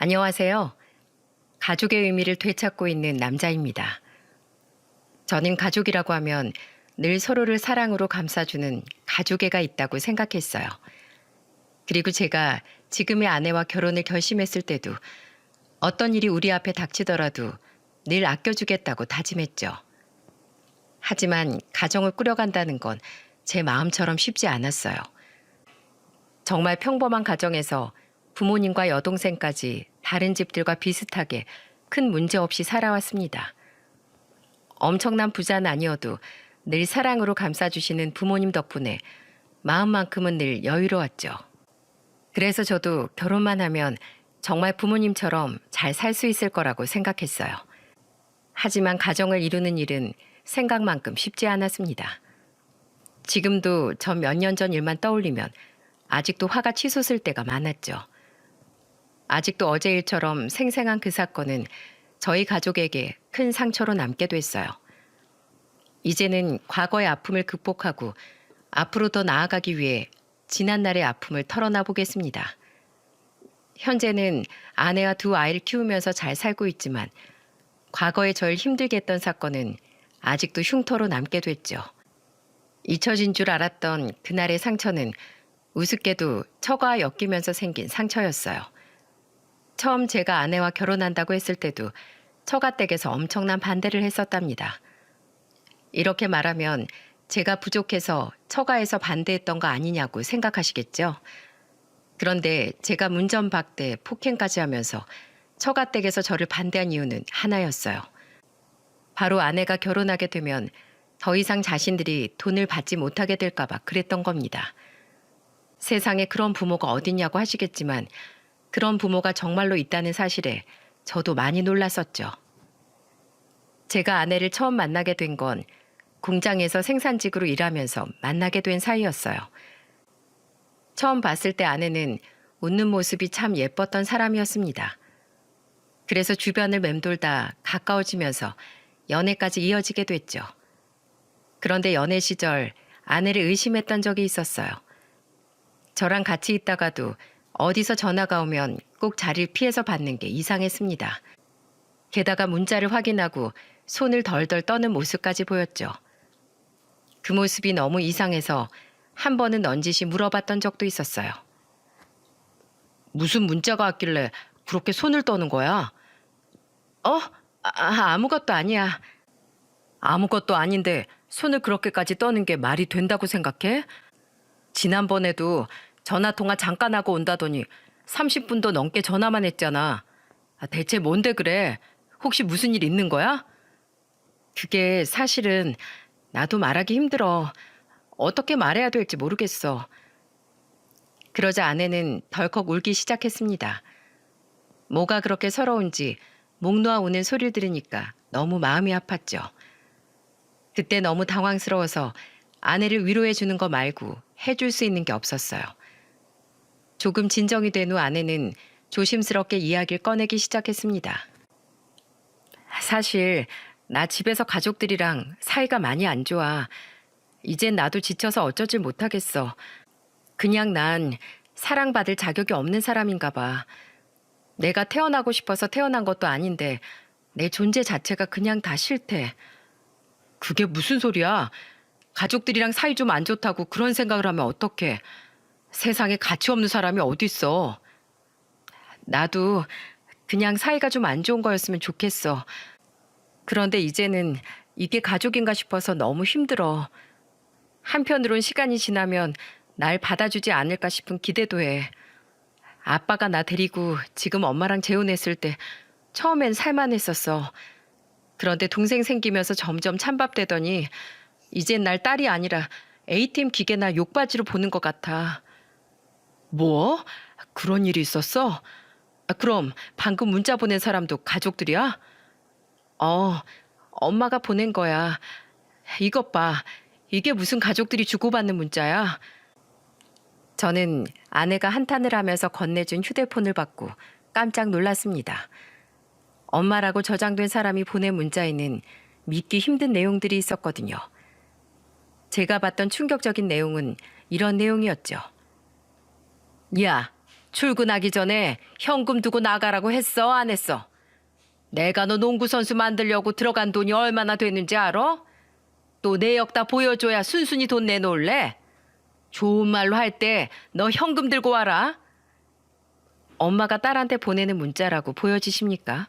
안녕하세요. 가족의 의미를 되찾고 있는 남자입니다. 저는 가족이라고 하면 늘 서로를 사랑으로 감싸주는 가족애가 있다고 생각했어요. 그리고 제가 지금의 아내와 결혼을 결심했을 때도 어떤 일이 우리 앞에 닥치더라도 늘 아껴주겠다고 다짐했죠. 하지만 가정을 꾸려간다는 건 제 마음처럼 쉽지 않았어요. 정말 평범한 가정에서 부모님과 여동생까지 다른 집들과 비슷하게 큰 문제 없이 살아왔습니다. 엄청난 부자는 아니어도 늘 사랑으로 감싸주시는 부모님 덕분에 마음만큼은 늘 여유로웠죠. 그래서 저도 결혼만 하면 정말 부모님처럼 잘 살 수 있을 거라고 생각했어요. 하지만 가정을 이루는 일은 생각만큼 쉽지 않았습니다. 지금도 전 몇 년 전 일만 떠올리면 아직도 화가 치솟을 때가 많았죠. 아직도 어제 일처럼 생생한 그 사건은 저희 가족에게 큰 상처로 남게 됐어요. 이제는 과거의 아픔을 극복하고 앞으로 더 나아가기 위해 지난날의 아픔을 털어놔 보겠습니다. 현재는 아내와 두 아이를 키우면서 잘 살고 있지만 과거에 절 힘들게 했던 사건은 아직도 흉터로 남게 됐죠. 잊혀진 줄 알았던 그날의 상처는 우습게도 처가와 엮이면서 생긴 상처였어요. 처음 제가 아내와 결혼한다고 했을 때도 처가댁에서 엄청난 반대를 했었답니다. 이렇게 말하면 제가 부족해서 처가에서 반대했던 거 아니냐고 생각하시겠죠? 그런데 제가 문전박대 폭행까지 하면서 처가댁에서 저를 반대한 이유는 하나였어요. 바로 아내가 결혼하게 되면 더 이상 자신들이 돈을 받지 못하게 될까 봐 그랬던 겁니다. 세상에 그런 부모가 어딨냐고 하시겠지만 그런 부모가 정말로 있다는 사실에 저도 많이 놀랐었죠. 제가 아내를 처음 만나게 된 건 공장에서 생산직으로 일하면서 만나게 된 사이였어요. 처음 봤을 때 아내는 웃는 모습이 참 예뻤던 사람이었습니다. 그래서 주변을 맴돌다 가까워지면서 연애까지 이어지게 됐죠. 그런데 연애 시절 아내를 의심했던 적이 있었어요. 저랑 같이 있다가도 어디서 전화가 오면 꼭 자리를 피해서 받는 게 이상했습니다. 게다가 문자를 확인하고 손을 덜덜 떠는 모습까지 보였죠. 그 모습이 너무 이상해서 한 번은 넌지시 물어봤던 적도 있었어요. 무슨 문자가 왔길래 그렇게 손을 떠는 거야? 아무것도 아니야. 아무것도 아닌데 손을 그렇게까지 떠는 게 말이 된다고 생각해? 지난번에도 전화통화 잠깐 하고 온다더니 30분도 넘게 전화만 했잖아. 대체 뭔데 그래? 혹시 무슨 일 있는 거야? 그게 사실은 나도 말하기 힘들어. 어떻게 말해야 될지 모르겠어. 그러자 아내는 덜컥 울기 시작했습니다. 뭐가 그렇게 서러운지 목 놓아 우는 소리를 들으니까 너무 마음이 아팠죠. 그때 너무 당황스러워서 아내를 위로해 주는 거 말고 해줄 수 있는 게 없었어요. 조금 진정이 된 후 아내는 조심스럽게 이야기를 꺼내기 시작했습니다. 사실 나 집에서 가족들이랑 사이가 많이 안 좋아. 이젠 나도 지쳐서 어쩌질 못하겠어. 그냥 난 사랑받을 자격이 없는 사람인가 봐. 내가 태어나고 싶어서 태어난 것도 아닌데 내 존재 자체가 그냥 다 싫대. 그게 무슨 소리야? 가족들이랑 사이 좀 안 좋다고 그런 생각을 하면 어떡해. 세상에 가치 없는 사람이 어딨어. 나도 그냥 사이가 좀 안 좋은 거였으면 좋겠어. 그런데 이제는 이게 가족인가 싶어서 너무 힘들어. 한편으론 시간이 지나면 날 받아주지 않을까 싶은 기대도 해. 아빠가 나 데리고 지금 엄마랑 재혼했을 때 처음엔 살만했었어. 그런데 동생 생기면서 점점 찬밥되더니 이젠 날 딸이 아니라 ATM 기계나 욕바지로 보는 것 같아. 뭐? 그런 일이 있었어? 그럼 방금 문자 보낸 사람도 가족들이야? 엄마가 보낸 거야. 이것 봐. 이게 무슨 가족들이 주고받는 문자야? 저는 아내가 한탄을 하면서 건네준 휴대폰을 받고 깜짝 놀랐습니다. 엄마라고 저장된 사람이 보낸 문자에는 믿기 힘든 내용들이 있었거든요. 제가 봤던 충격적인 내용은 이런 내용이었죠. 야, 출근하기 전에 현금 두고 나가라고 했어, 안 했어? 내가 너 농구 선수 만들려고 들어간 돈이 얼마나 되는지 알아? 또 내역 다 보여줘야 순순히 돈 내놓을래? 좋은 말로 할 때 너 현금 들고 와라. 엄마가 딸한테 보내는 문자라고 보여지십니까?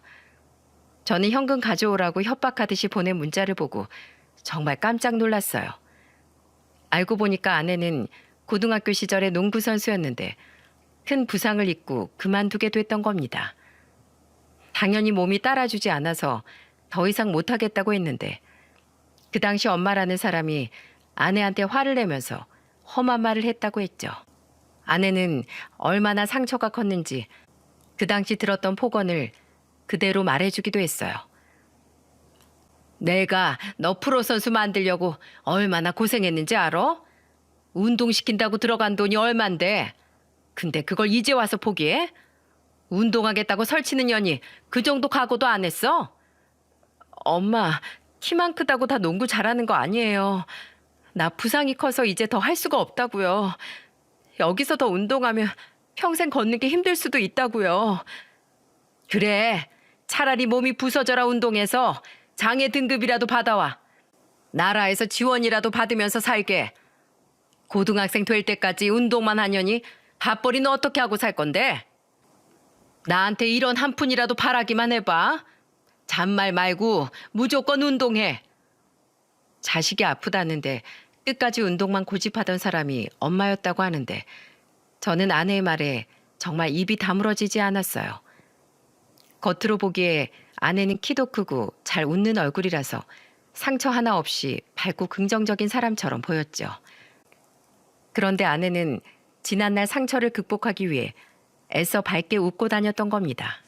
저는 현금 가져오라고 협박하듯이 보낸 문자를 보고 정말 깜짝 놀랐어요. 알고 보니까 아내는 고등학교 시절에 농구 선수였는데 큰 부상을 입고 그만두게 됐던 겁니다. 당연히 몸이 따라주지 않아서 더 이상 못하겠다고 했는데 그 당시 엄마라는 사람이 아내한테 화를 내면서 험한 말을 했다고 했죠. 아내는 얼마나 상처가 컸는지 그 당시 들었던 폭언을 그대로 말해주기도 했어요. 내가 너 프로 선수 만들려고 얼마나 고생했는지 알아? 운동시킨다고 들어간 돈이 얼만데. 근데 그걸 이제 와서 포기해? 운동하겠다고 설치는 년이 그 정도 각오도 안 했어? 엄마, 키만 크다고 다 농구 잘하는 거 아니에요. 나 부상이 커서 이제 더 할 수가 없다고요. 여기서 더 운동하면 평생 걷는 게 힘들 수도 있다고요. 그래, 차라리 몸이 부서져라 운동해서 장애 등급이라도 받아와. 나라에서 지원이라도 받으면서 살게. 고등학생 될 때까지 운동만 하려니 밥벌이는 어떻게 하고 살 건데? 나한테 이런 한 푼이라도 바라기만 해봐. 잔말 말고 무조건 운동해. 자식이 아프다는데 끝까지 운동만 고집하던 사람이 엄마였다고 하는데 저는 아내의 말에 정말 입이 다물어지지 않았어요. 겉으로 보기에 아내는 키도 크고 잘 웃는 얼굴이라서 상처 하나 없이 밝고 긍정적인 사람처럼 보였죠. 그런데 아내는 지난날 상처를 극복하기 위해 애써 밝게 웃고 다녔던 겁니다.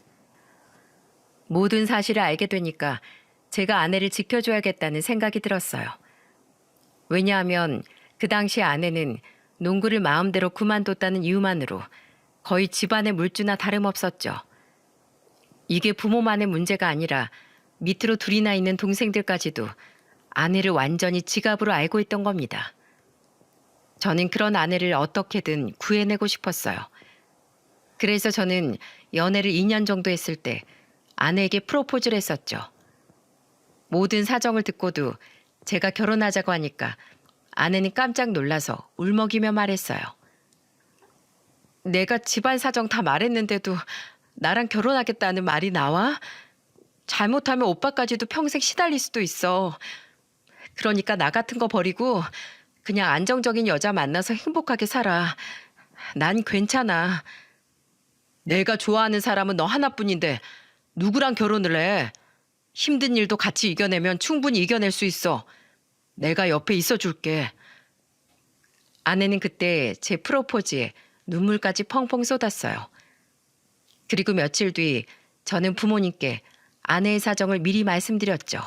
모든 사실을 알게 되니까 제가 아내를 지켜줘야겠다는 생각이 들었어요. 왜냐하면 그 당시 아내는 농구를 마음대로 그만뒀다는 이유만으로 거의 집안의 물주나 다름없었죠. 이게 부모만의 문제가 아니라 밑으로 둘이나 있는 동생들까지도 아내를 완전히 지갑으로 알고 있던 겁니다. 저는 그런 아내를 어떻게든 구해내고 싶었어요. 그래서 저는 연애를 2년 정도 했을 때 아내에게 프로포즈를 했었죠. 모든 사정을 듣고도 제가 결혼하자고 하니까 아내는 깜짝 놀라서 울먹이며 말했어요. 내가 집안 사정 다 말했는데도 나랑 결혼하겠다는 말이 나와? 잘못하면 오빠까지도 평생 시달릴 수도 있어. 그러니까 나 같은 거 버리고 그냥 안정적인 여자 만나서 행복하게 살아. 난 괜찮아. 내가 좋아하는 사람은 너 하나뿐인데 누구랑 결혼을 해? 힘든 일도 같이 이겨내면 충분히 이겨낼 수 있어. 내가 옆에 있어줄게. 아내는 그때 제 프로포즈에 눈물까지 펑펑 쏟았어요. 그리고 며칠 뒤 저는 부모님께 아내의 사정을 미리 말씀드렸죠.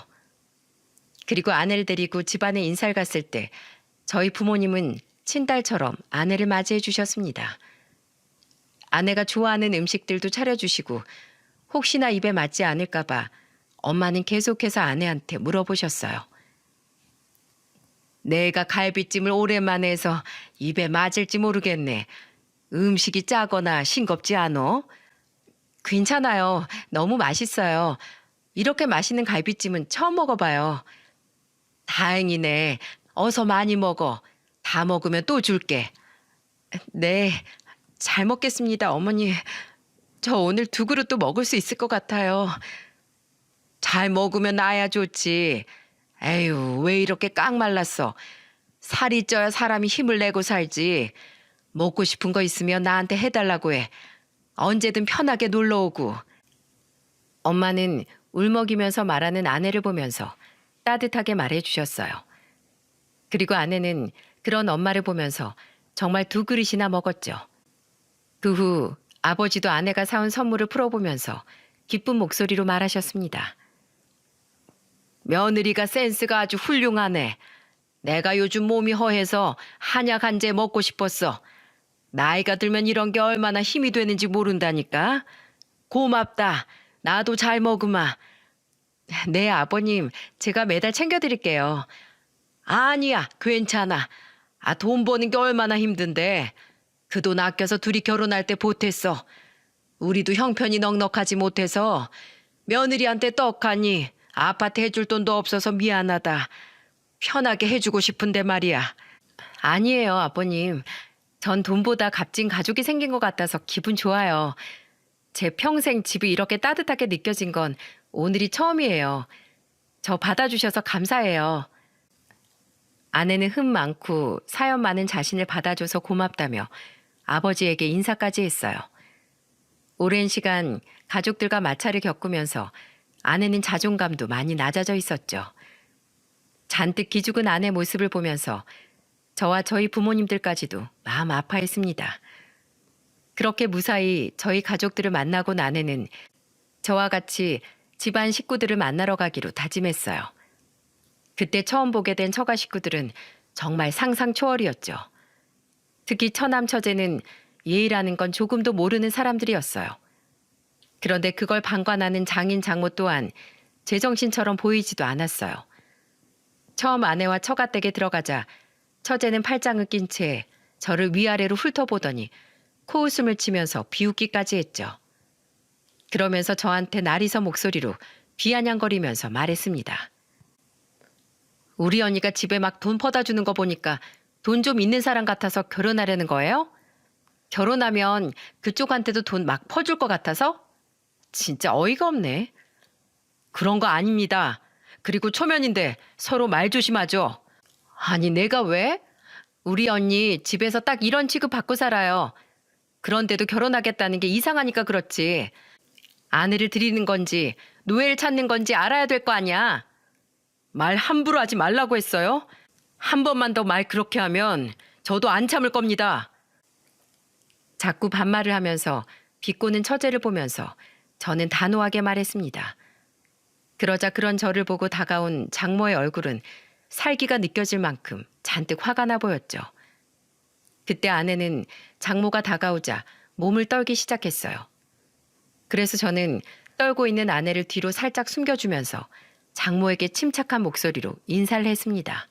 그리고 아내를 데리고 집안에 인사를 갔을 때 저희 부모님은 친딸처럼 아내를 맞이해 주셨습니다. 아내가 좋아하는 음식들도 차려주시고 혹시나 입에 맞지 않을까 봐 엄마는 계속해서 아내한테 물어보셨어요. 내가 갈비찜을 오랜만에 해서 입에 맞을지 모르겠네. 음식이 짜거나 싱겁지 않어? 괜찮아요. 너무 맛있어요. 이렇게 맛있는 갈비찜은 처음 먹어봐요. 다행이네. 어서 많이 먹어. 다 먹으면 또 줄게. 네, 잘 먹겠습니다, 어머니. 저 오늘 2그릇도 먹을 수 있을 것 같아요. 잘 먹으면 나야 좋지. 에휴, 왜 이렇게 깡 말랐어. 살이 쪄야 사람이 힘을 내고 살지. 먹고 싶은 거 있으면 나한테 해달라고 해. 언제든 편하게 놀러 오고. 엄마는 울먹이면서 말하는 아내를 보면서 따뜻하게 말해주셨어요. 그리고 아내는 그런 엄마를 보면서 정말 2그릇이나 먹었죠. 그 후 아버지도 아내가 사온 선물을 풀어보면서 기쁜 목소리로 말하셨습니다. 며느리가 센스가 아주 훌륭하네. 내가 요즘 몸이 허해서 한약 한 재 먹고 싶었어. 나이가 들면 이런 게 얼마나 힘이 되는지 모른다니까. 고맙다. 나도 잘 먹으마. 네, 아버님. 제가 매달 챙겨드릴게요. 아니야, 괜찮아. 돈 버는 게 얼마나 힘든데. 그 돈 아껴서 둘이 결혼할 때 보탰어. 우리도 형편이 넉넉하지 못해서 며느리한테 떡하니 아파트 해줄 돈도 없어서 미안하다. 편하게 해주고 싶은데 말이야. 아니에요, 아버님. 전 돈보다 값진 가족이 생긴 것 같아서 기분 좋아요. 제 평생 집이 이렇게 따뜻하게 느껴진 건 오늘이 처음이에요. 저 받아주셔서 감사해요. 아내는 흠 많고 사연 많은 자신을 받아줘서 고맙다며 아버지에게 인사까지 했어요. 오랜 시간 가족들과 마찰을 겪으면서 아내는 자존감도 많이 낮아져 있었죠. 잔뜩 기죽은 아내 모습을 보면서 저와 저희 부모님들까지도 마음 아파했습니다. 그렇게 무사히 저희 가족들을 만나고 아내는 저와 같이 집안 식구들을 만나러 가기로 다짐했어요. 그때 처음 보게 된 처가 식구들은 정말 상상 초월이었죠. 특히 처남 처제는 예의라는 건 조금도 모르는 사람들이었어요. 그런데 그걸 방관하는 장인 장모 또한 제정신처럼 보이지도 않았어요. 처음 아내와 처가댁에 들어가자 처제는 팔짱을 낀 채 저를 위아래로 훑어보더니 코웃음을 치면서 비웃기까지 했죠. 그러면서 저한테 나리서 목소리로 비아냥거리면서 말했습니다. 우리 언니가 집에 막 돈 퍼다 주는 거 보니까 돈 좀 있는 사람 같아서 결혼하려는 거예요? 결혼하면 그쪽한테도 돈 막 퍼줄 것 같아서? 진짜 어이가 없네. 그런 거 아닙니다. 그리고 초면인데 서로 말 조심하죠. 아니 내가 왜? 우리 언니 집에서 딱 이런 취급 받고 살아요. 그런데도 결혼하겠다는 게 이상하니까 그렇지. 아내를 드리는 건지 노예를 찾는 건지 알아야 될 거 아니야. 말 함부로 하지 말라고 했어요. 한 번만 더 말 그렇게 하면 저도 안 참을 겁니다. 자꾸 반말을 하면서 비꼬는 처제를 보면서 저는 단호하게 말했습니다. 그러자 그런 저를 보고 다가온 장모의 얼굴은 살기가 느껴질 만큼 잔뜩 화가 나 보였죠. 그때 아내는 장모가 다가오자 몸을 떨기 시작했어요. 그래서 저는 떨고 있는 아내를 뒤로 살짝 숨겨주면서 장모에게 침착한 목소리로 인사를 했습니다.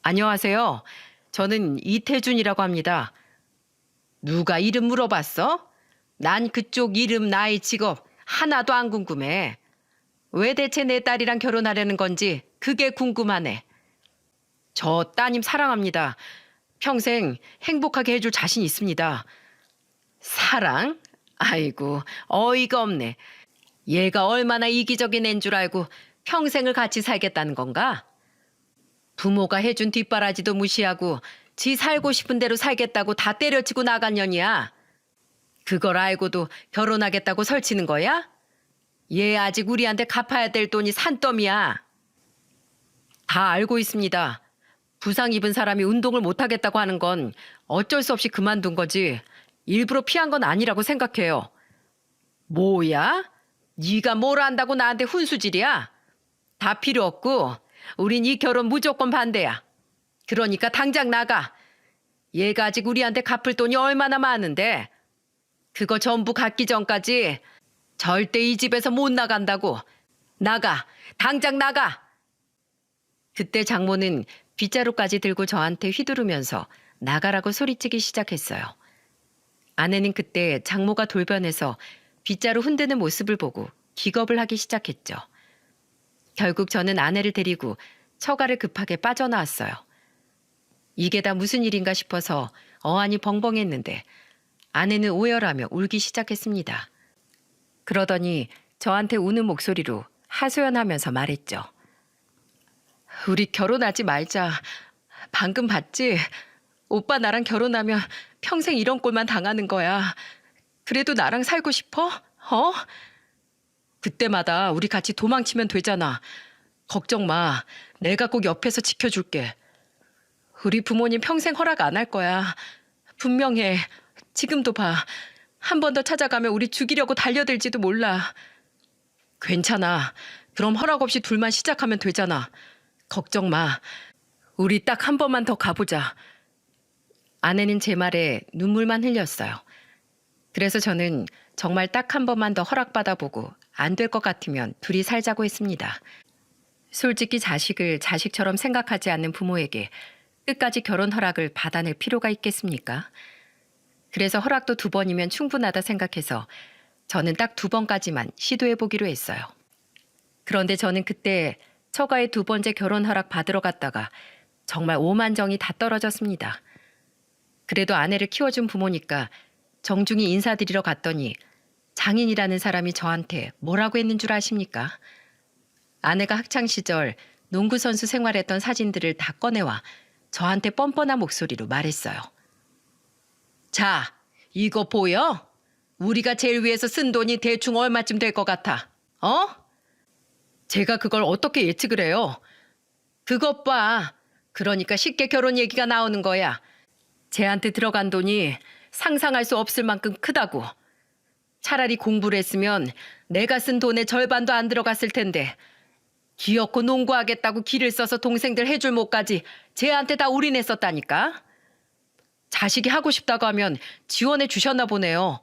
안녕하세요. 저는 이태준이라고 합니다. 누가 이름 물어봤어? 난 그쪽 이름, 나이, 직업 하나도 안 궁금해. 왜 대체 내 딸이랑 결혼하려는 건지 그게 궁금하네. 저 따님 사랑합니다. 평생 행복하게 해줄 자신 있습니다. 사랑? 아이고 어이가 없네. 얘가 얼마나 이기적인 애인 줄 알고 평생을 같이 살겠다는 건가? 부모가 해준 뒷바라지도 무시하고 지 살고 싶은 대로 살겠다고 다 때려치고 나간 년이야. 그걸 알고도 결혼하겠다고 설치는 거야? 얘 아직 우리한테 갚아야 될 돈이 산더미야. 다 알고 있습니다. 부상 입은 사람이 운동을 못하겠다고 하는 건 어쩔 수 없이 그만둔 거지 일부러 피한 건 아니라고 생각해요. 뭐야? 네가 뭘 안다고 나한테 훈수질이야? 다 필요 없고 우린 이 결혼 무조건 반대야. 그러니까 당장 나가. 얘가 아직 우리한테 갚을 돈이 얼마나 많은데. 그거 전부 갚기 전까지 절대 이 집에서 못 나간다고. 나가. 당장 나가. 그때 장모는 빗자루까지 들고 저한테 휘두르면서 나가라고 소리치기 시작했어요. 아내는 그때 장모가 돌변해서 빗자루 흔드는 모습을 보고 기겁을 하기 시작했죠. 결국 저는 아내를 데리고 처가를 급하게 빠져나왔어요. 이게 다 무슨 일인가 싶어서 어안이 벙벙했는데 아내는 오열하며 울기 시작했습니다. 그러더니 저한테 우는 목소리로 하소연하면서 말했죠. 우리 결혼하지 말자. 방금 봤지? 오빠 나랑 결혼하면 평생 이런 꼴만 당하는 거야. 그래도 나랑 살고 싶어? 어? 그때마다 우리 같이 도망치면 되잖아. 걱정 마. 내가 꼭 옆에서 지켜줄게. 우리 부모님 평생 허락 안 할 거야. 분명해. 지금도 봐. 한 번 더 찾아가면 우리 죽이려고 달려들지도 몰라. 괜찮아. 그럼 허락 없이 둘만 시작하면 되잖아. 걱정 마. 우리 딱 한 번만 더 가보자. 아내는 제 말에 눈물만 흘렸어요. 그래서 저는 정말 딱 한 번만 더 허락받아보고 안 될 것 같으면 둘이 살자고 했습니다. 솔직히 자식을 자식처럼 생각하지 않는 부모에게 끝까지 결혼 허락을 받아낼 필요가 있겠습니까? 그래서 허락도 2번이면 충분하다 생각해서 저는 딱 2번까지만 시도해보기로 했어요. 그런데 저는 그때 처가에 2번째 결혼 허락 받으러 갔다가 정말 오만정이 다 떨어졌습니다. 그래도 아내를 키워준 부모니까 정중히 인사드리러 갔더니 장인이라는 사람이 저한테 뭐라고 했는 줄 아십니까? 아내가 학창시절 농구선수 생활했던 사진들을 다 꺼내와 저한테 뻔뻔한 목소리로 말했어요. 자, 이거 보여? 우리가 제일 위해서 쓴 돈이 대충 얼마쯤 될 것 같아? 어? 제가 그걸 어떻게 예측을 해요? 그것 봐. 그러니까 쉽게 결혼 얘기가 나오는 거야. 쟤한테 들어간 돈이 상상할 수 없을 만큼 크다고. 차라리 공부를 했으면 내가 쓴 돈의 절반도 안 들어갔을 텐데 기어코 농구하겠다고 기를 써서 동생들 해줄 못까지 쟤한테 다 올인했었다니까. 자식이 하고 싶다고 하면 지원해 주셨나 보네요.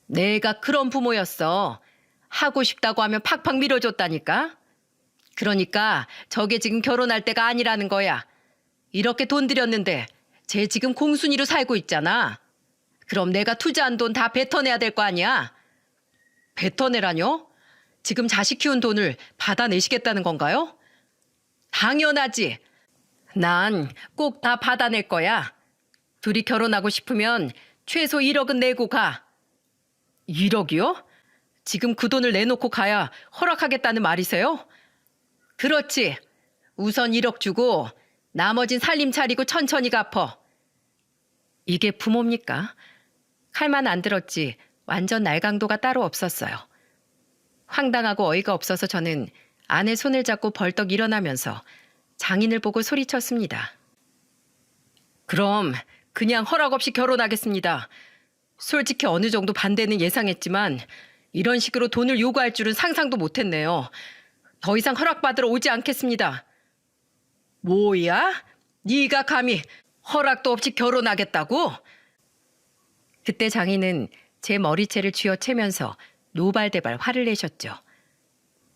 내가 그런 부모였어. 하고 싶다고 하면 팍팍 밀어줬다니까. 그러니까 저게 지금 결혼할 때가 아니라는 거야. 이렇게 돈 들였는데 쟤 지금 공순이로 살고 있잖아. 그럼 내가 투자한 돈 다 뱉어내야 될 거 아니야. 뱉어내라뇨? 지금 자식 키운 돈을 받아내시겠다는 건가요? 당연하지. 난 꼭 다 받아낼 거야. 둘이 결혼하고 싶으면 최소 1억은 내고 가. 1억이요? 지금 그 돈을 내놓고 가야 허락하겠다는 말이세요? 그렇지. 우선 1억 주고 나머진 살림 차리고 천천히 갚어. 이게 부모입니까? 칼만 안 들었지 완전 날강도가 따로 없었어요. 황당하고 어이가 없어서 저는 아내 손을 잡고 벌떡 일어나면서 장인을 보고 소리쳤습니다. 그럼 그냥 허락 없이 결혼하겠습니다. 솔직히 어느 정도 반대는 예상했지만 이런 식으로 돈을 요구할 줄은 상상도 못했네요. 더 이상 허락받으러 오지 않겠습니다. 뭐야? 네가 감히 허락도 없이 결혼하겠다고? 그때 장인은 제 머리채를 쥐어채면서 노발대발 화를 내셨죠.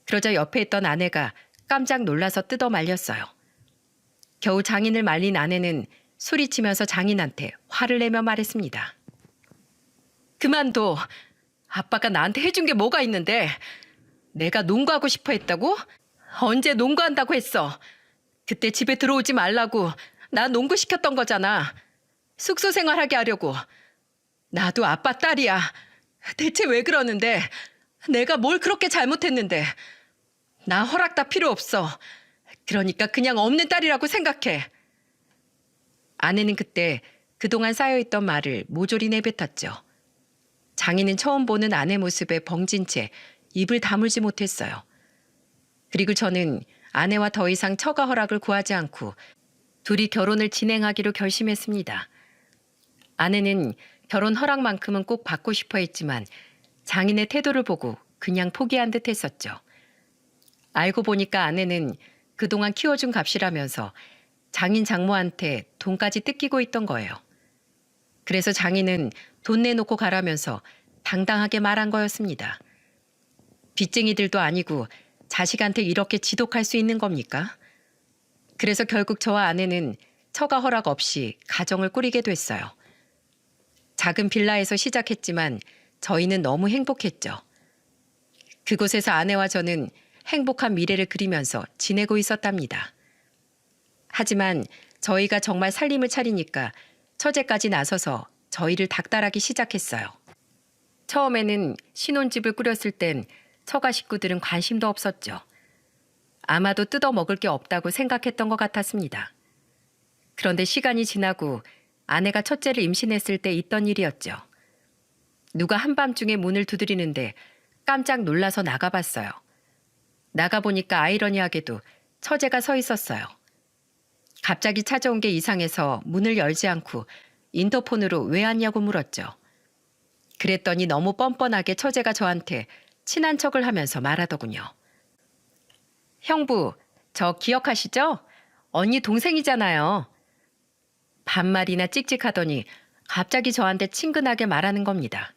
그러자 옆에 있던 아내가 깜짝 놀라서 뜯어 말렸어요. 겨우 장인을 말린 아내는 소리치면서 장인한테 화를 내며 말했습니다. 그만둬. 아빠가 나한테 해준 게 뭐가 있는데. 내가 농구하고 싶어 했다고? 언제 농구한다고 했어. 그때 집에 들어오지 말라고 나 농구 시켰던 거잖아. 숙소 생활하게 하려고. 나도 아빠 딸이야. 대체 왜 그러는데? 내가 뭘 그렇게 잘못했는데. 나 허락 다 필요 없어. 그러니까 그냥 없는 딸이라고 생각해. 아내는 그때 그동안 쌓여있던 말을 모조리 내뱉었죠. 장인은 처음 보는 아내 모습에 벙진 채 입을 다물지 못했어요. 그리고 저는 아내와 더 이상 처가 허락을 구하지 않고 둘이 결혼을 진행하기로 결심했습니다. 아내는 결혼 허락만큼은 꼭 받고 싶어 했지만 장인의 태도를 보고 그냥 포기한 듯 했었죠. 알고 보니까 아내는 그동안 키워준 값이라면서 장인 장모한테 돈까지 뜯기고 있던 거예요. 그래서 장인은 돈 내놓고 가라면서 당당하게 말한 거였습니다. 빚쟁이들도 아니고 자식한테 이렇게 지독할 수 있는 겁니까? 그래서 결국 저와 아내는 처가 허락 없이 가정을 꾸리게 됐어요. 작은 빌라에서 시작했지만 저희는 너무 행복했죠. 그곳에서 아내와 저는 행복한 미래를 그리면서 지내고 있었답니다. 하지만 저희가 정말 살림을 차리니까 처제까지 나서서 저희를 닥달하기 시작했어요. 처음에는 신혼집을 꾸렸을 땐 처가 식구들은 관심도 없었죠. 아마도 뜯어 먹을 게 없다고 생각했던 것 같았습니다. 그런데 시간이 지나고 아내가 첫째를 임신했을 때 있던 일이었죠. 누가 한밤중에 문을 두드리는데 깜짝 놀라서 나가봤어요. 나가보니까 아이러니하게도 처제가 서 있었어요. 갑자기 찾아온 게 이상해서 문을 열지 않고 인터폰으로 왜 왔냐고 물었죠. 그랬더니 너무 뻔뻔하게 처제가 저한테 친한 척을 하면서 말하더군요. 형부, 저 기억하시죠? 언니 동생이잖아요. 반말이나 찍찍하더니 갑자기 저한테 친근하게 말하는 겁니다.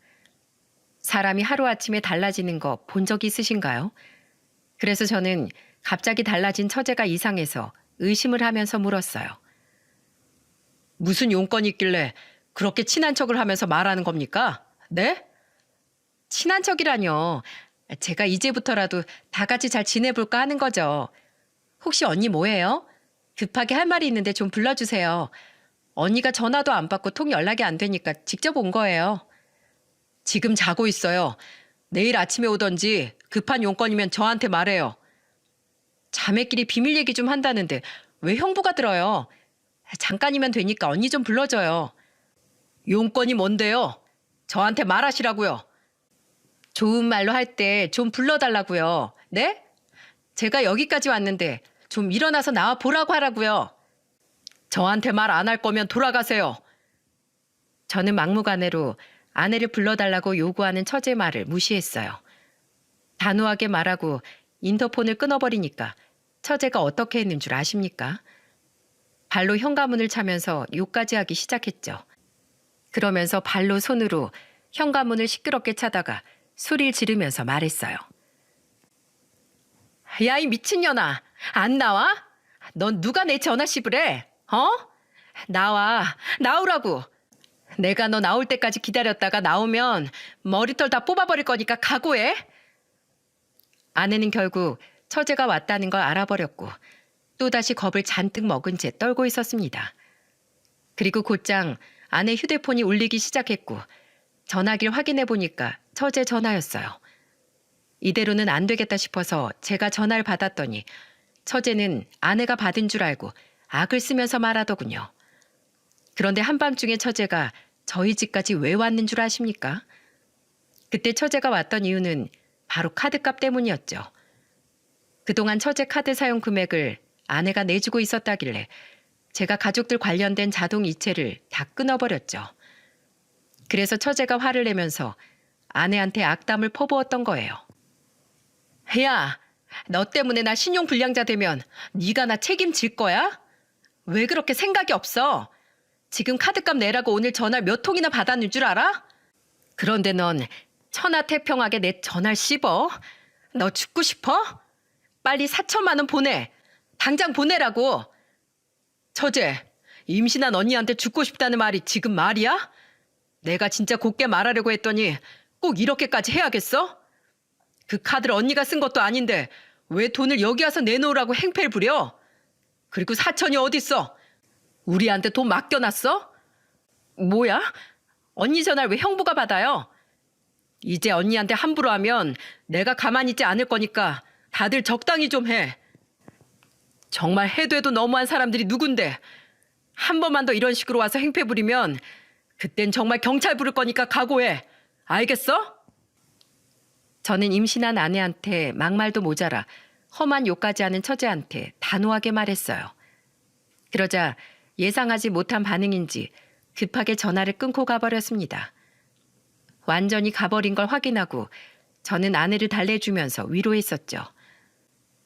사람이 하루아침에 달라지는 거 본 적 있으신가요? 그래서 저는 갑자기 달라진 처제가 이상해서 의심을 하면서 물었어요. 무슨 용건이 있길래 그렇게 친한 척을 하면서 말하는 겁니까? 네? 친한 척이라뇨. 제가 이제부터라도 다 같이 잘 지내볼까 하는 거죠. 혹시 언니 뭐해요? 급하게 할 말이 있는데 좀 불러주세요. 언니가 전화도 안 받고 통 연락이 안 되니까 직접 온 거예요. 지금 자고 있어요. 내일 아침에 오던지 급한 용건이면 저한테 말해요. 자매끼리 비밀 얘기 좀 한다는데 왜 형부가 들어요? 잠깐이면 되니까 언니 좀 불러줘요. 용건이 뭔데요? 저한테 말하시라고요. 좋은 말로 할 때 좀 불러달라고요. 네? 제가 여기까지 왔는데 좀 일어나서 나와 보라고 하라고요. 저한테 말 안 할 거면 돌아가세요. 저는 막무가내로 아내를 불러달라고 요구하는 처제 말을 무시했어요. 단호하게 말하고 인터폰을 끊어버리니까 처제가 어떻게 했는 줄 아십니까? 발로 현관문을 차면서 욕까지 하기 시작했죠. 그러면서 발로 손으로 현관문을 시끄럽게 차다가 소리를 지르면서 말했어요. 야, 이 미친년아. 안 나와? 넌 누가 내 전화 씹으래? 어? 나와. 나오라고. 내가 너 나올 때까지 기다렸다가 나오면 머리털 다 뽑아버릴 거니까 각오해. 아내는 결국 처제가 왔다는 걸 알아버렸고 또다시 겁을 잔뜩 먹은 채 떨고 있었습니다. 그리고 곧장 아내 휴대폰이 울리기 시작했고 전화기를 확인해 보니까 처제 전화였어요. 이대로는 안 되겠다 싶어서 제가 전화를 받았더니 처제는 아내가 받은 줄 알고 악을 쓰면서 말하더군요. 그런데 한밤중에 처제가 저희 집까지 왜 왔는 줄 아십니까? 그때 처제가 왔던 이유는 바로 카드값 때문이었죠. 그동안 처제 카드 사용 금액을 아내가 내주고 있었다길래 제가 가족들 관련된 자동 이체를 다 끊어버렸죠. 그래서 처제가 화를 내면서 아내한테 악담을 퍼부었던 거예요. 야, 너 때문에 나 신용불량자 되면 네가 나 책임질 거야? 왜 그렇게 생각이 없어? 지금 카드값 내라고 오늘 전화 몇 통이나 받았는 줄 알아? 그런데 넌 천하태평하게 내 전화를 씹어? 너 죽고 싶어? 빨리 4천만 원 보내. 당장 보내라고. 처제, 임신한 언니한테 죽고 싶다는 말이 지금 말이야? 내가 진짜 곱게 말하려고 했더니 꼭 이렇게까지 해야겠어? 그 카드를 언니가 쓴 것도 아닌데 왜 돈을 여기 와서 내놓으라고 행패를 부려? 그리고 4천이 어딨어? 우리한테 돈 맡겨놨어? 뭐야? 언니 전화를 왜 형부가 받아요? 이제 언니한테 함부로 하면 내가 가만히 있지 않을 거니까 다들 적당히 좀 해. 정말 해도 해도 너무한 사람들이 누군데 한 번만 더 이런 식으로 와서 행패 부리면 그땐 정말 경찰 부를 거니까 각오해. 알겠어? 저는 임신한 아내한테 막말도 모자라 험한 욕까지 하는 처제한테 단호하게 말했어요. 그러자 예상하지 못한 반응인지 급하게 전화를 끊고 가버렸습니다. 완전히 가버린 걸 확인하고 저는 아내를 달래주면서 위로했었죠.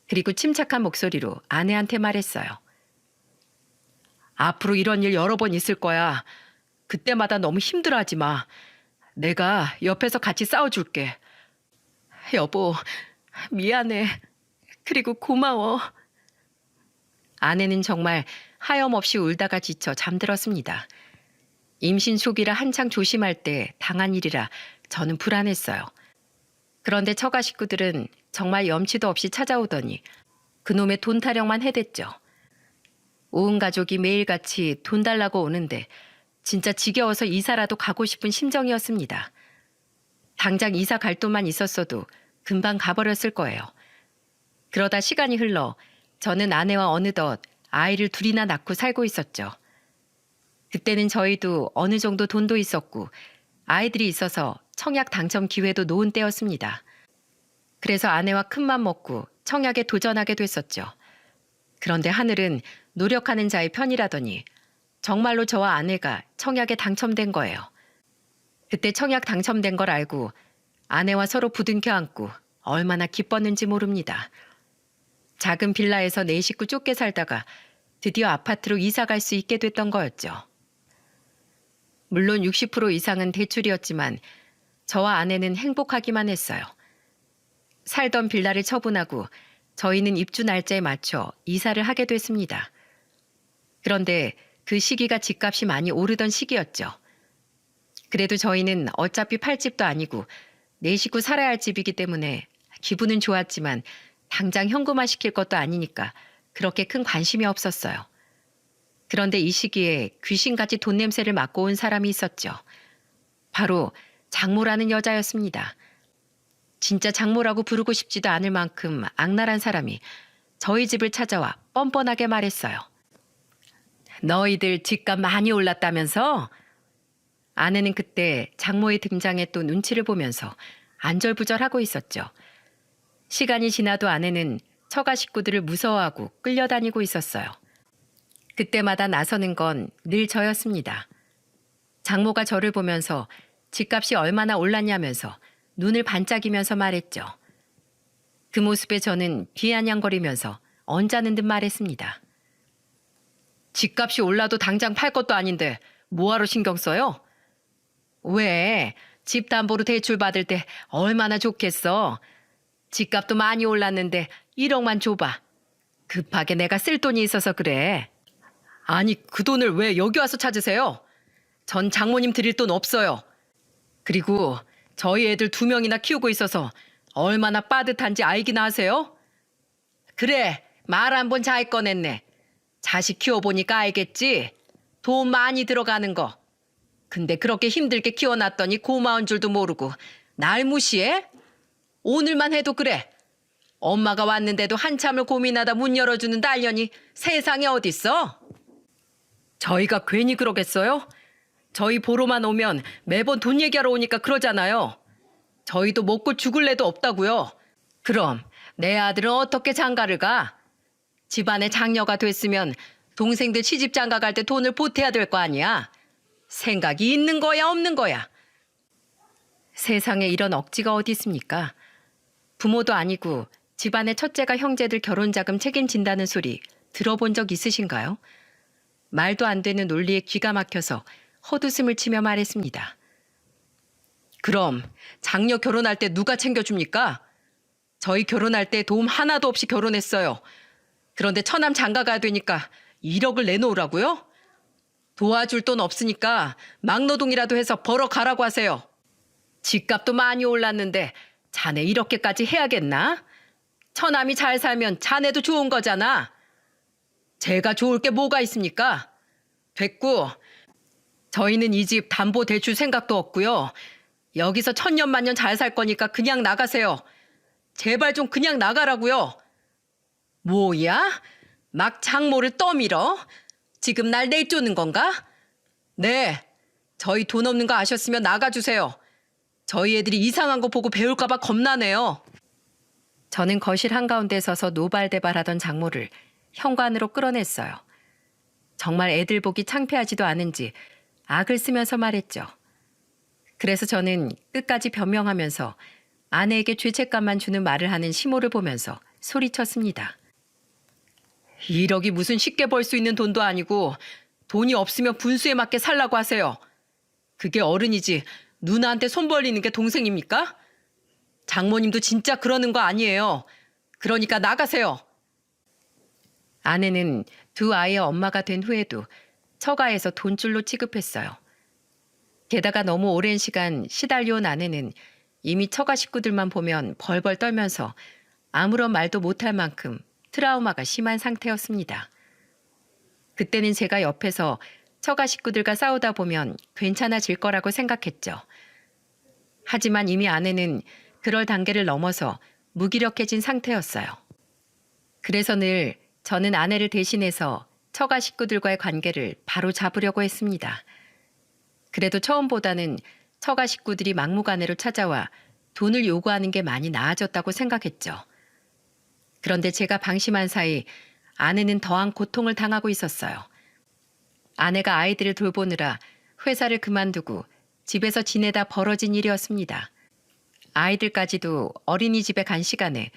그리고 침착한 목소리로 아내한테 말했어요. 앞으로 이런 일 여러 번 있을 거야. 그때마다 너무 힘들어하지 마. 내가 옆에서 같이 싸워줄게. 여보, 미안해. 그리고 고마워. 아내는 정말 하염없이 울다가 지쳐 잠들었습니다. 임신 초기라 한창 조심할 때 당한 일이라 저는 불안했어요. 그런데 처가 식구들은 정말 염치도 없이 찾아오더니 그놈의 돈 타령만 해댔죠. 온 가족이 매일같이 돈 달라고 오는데 진짜 지겨워서 이사라도 가고 싶은 심정이었습니다. 당장 이사 갈 돈만 있었어도 금방 가버렸을 거예요. 그러다 시간이 흘러 저는 아내와 어느덧 아이를 둘이나 낳고 살고 있었죠. 그때는 저희도 어느 정도 돈도 있었고 아이들이 있어서 청약 당첨 기회도 놓은 때였습니다. 그래서 아내와 큰맘 먹고 청약에 도전하게 됐었죠. 그런데 하늘은 노력하는 자의 편이라더니 정말로 저와 아내가 청약에 당첨된 거예요. 그때 청약 당첨된 걸 알고 아내와 서로 부둥켜 안고 얼마나 기뻤는지 모릅니다. 작은 빌라에서 네 식구 좁게 살다가 드디어 아파트로 이사 갈 수 있게 됐던 거였죠. 물론 60% 이상은 대출이었지만 저와 아내는 행복하기만 했어요. 살던 빌라를 처분하고 저희는 입주 날짜에 맞춰 이사를 하게 됐습니다. 그런데 그 시기가 집값이 많이 오르던 시기였죠. 그래도 저희는 어차피 팔 집도 아니고 네 식구 살아야 할 집이기 때문에 기분은 좋았지만 당장 현금화 시킬 것도 아니니까 그렇게 큰 관심이 없었어요. 그런데 이 시기에 귀신같이 돈 냄새를 맡고 온 사람이 있었죠. 바로 장모라는 여자였습니다. 진짜 장모라고 부르고 싶지도 않을 만큼 악랄한 사람이 저희 집을 찾아와 뻔뻔하게 말했어요. 너희들 집값 많이 올랐다면서? 아내는 그때 장모의 등장에 또 눈치를 보면서 안절부절하고 있었죠. 시간이 지나도 아내는 처가 식구들을 무서워하고 끌려다니고 있었어요. 그때마다 나서는 건 늘 저였습니다. 장모가 저를 보면서 집값이 얼마나 올랐냐면서 눈을 반짝이면서 말했죠. 그 모습에 저는 비아냥거리면서 언짢은 듯 말했습니다. 집값이 올라도 당장 팔 것도 아닌데 뭐하러 신경 써요? 왜? 집 담보로 대출 받을 때 얼마나 좋겠어. 집값도 많이 올랐는데 1억만 줘봐. 급하게 내가 쓸 돈이 있어서 그래. 아니 그 돈을 왜 여기 와서 찾으세요? 전 장모님 드릴 돈 없어요. 그리고 저희 애들 2명이나 키우고 있어서 얼마나 빠듯한지 알기나 하세요? 그래, 말 한 번 잘 꺼냈네. 자식 키워보니까 알겠지? 돈 많이 들어가는 거. 근데 그렇게 힘들게 키워놨더니 고마운 줄도 모르고 날 무시해? 오늘만 해도 그래. 엄마가 왔는데도 한참을 고민하다 문 열어주는 딸년이 세상에 어딨어? 저희가 괜히 그러겠어요? 저희 보러만 오면 매번 돈 얘기하러 오니까 그러잖아요. 저희도 먹고 죽을래도 없다고요. 그럼 내 아들은 어떻게 장가를 가? 집안에 장녀가 됐으면 동생들 시집 장가 갈 때 돈을 보태야 될 거 아니야. 생각이 있는 거야 없는 거야. 세상에 이런 억지가 어디 있습니까? 부모도 아니고 집안의 첫째가 형제들 결혼자금 책임진다는 소리 들어본 적 있으신가요? 말도 안 되는 논리에 귀가 막혀서 헛웃음을 치며 말했습니다. 그럼 장녀 결혼할 때 누가 챙겨줍니까? 저희 결혼할 때 도움 하나도 없이 결혼했어요. 그런데 처남 장가가야 되니까 1억을 내놓으라고요? 도와줄 돈 없으니까 막노동이라도 해서 벌어가라고 하세요. 집값도 많이 올랐는데 자네 이렇게까지 해야겠나? 처남이 잘 살면 자네도 좋은 거잖아. 제가 좋을 게 뭐가 있습니까? 됐고, 저희는 이 집 담보 대출 생각도 없고요. 여기서 천년만년 잘 살 거니까 그냥 나가세요. 제발 좀 그냥 나가라고요. 뭐야? 막 장모를 떠밀어? 지금 날 내쫓는 건가? 네, 저희 돈 없는 거 아셨으면 나가주세요. 저희 애들이 이상한 거 보고 배울까 봐 겁나네요. 저는 거실 한가운데 서서 노발대발하던 장모를 현관으로 끌어냈어요. 정말 애들 보기 창피하지도 않은지 악을 쓰면서 말했죠. 그래서 저는 끝까지 변명하면서 아내에게 죄책감만 주는 말을 하는 시모를 보면서 소리쳤습니다. 1억이 무슨 쉽게 벌 수 있는 돈도 아니고 돈이 없으면 분수에 맞게 살라고 하세요. 그게 어른이지 누나한테 손 벌리는 게 동생입니까? 장모님도 진짜 그러는 거 아니에요. 그러니까 나가세요. 아내는 2 아이의 엄마가 된 후에도 처가에서 돈줄로 취급했어요. 게다가 너무 오랜 시간 시달려온 아내는 이미 처가 식구들만 보면 벌벌 떨면서 아무런 말도 못할 만큼 트라우마가 심한 상태였습니다. 그때는 제가 옆에서 처가 식구들과 싸우다 보면 괜찮아질 거라고 생각했죠. 하지만 이미 아내는 그럴 단계를 넘어서 무기력해진 상태였어요. 그래서 늘 저는 아내를 대신해서 처가 식구들과의 관계를 바로 잡으려고 했습니다. 그래도 처음보다는 처가 식구들이 막무가내로 찾아와 돈을 요구하는 게 많이 나아졌다고 생각했죠. 그런데 제가 방심한 사이 아내는 더한 고통을 당하고 있었어요. 아내가 아이들을 돌보느라 회사를 그만두고 집에서 지내다 벌어진 일이었습니다. 아이들까지도 어린이집에 간 시간에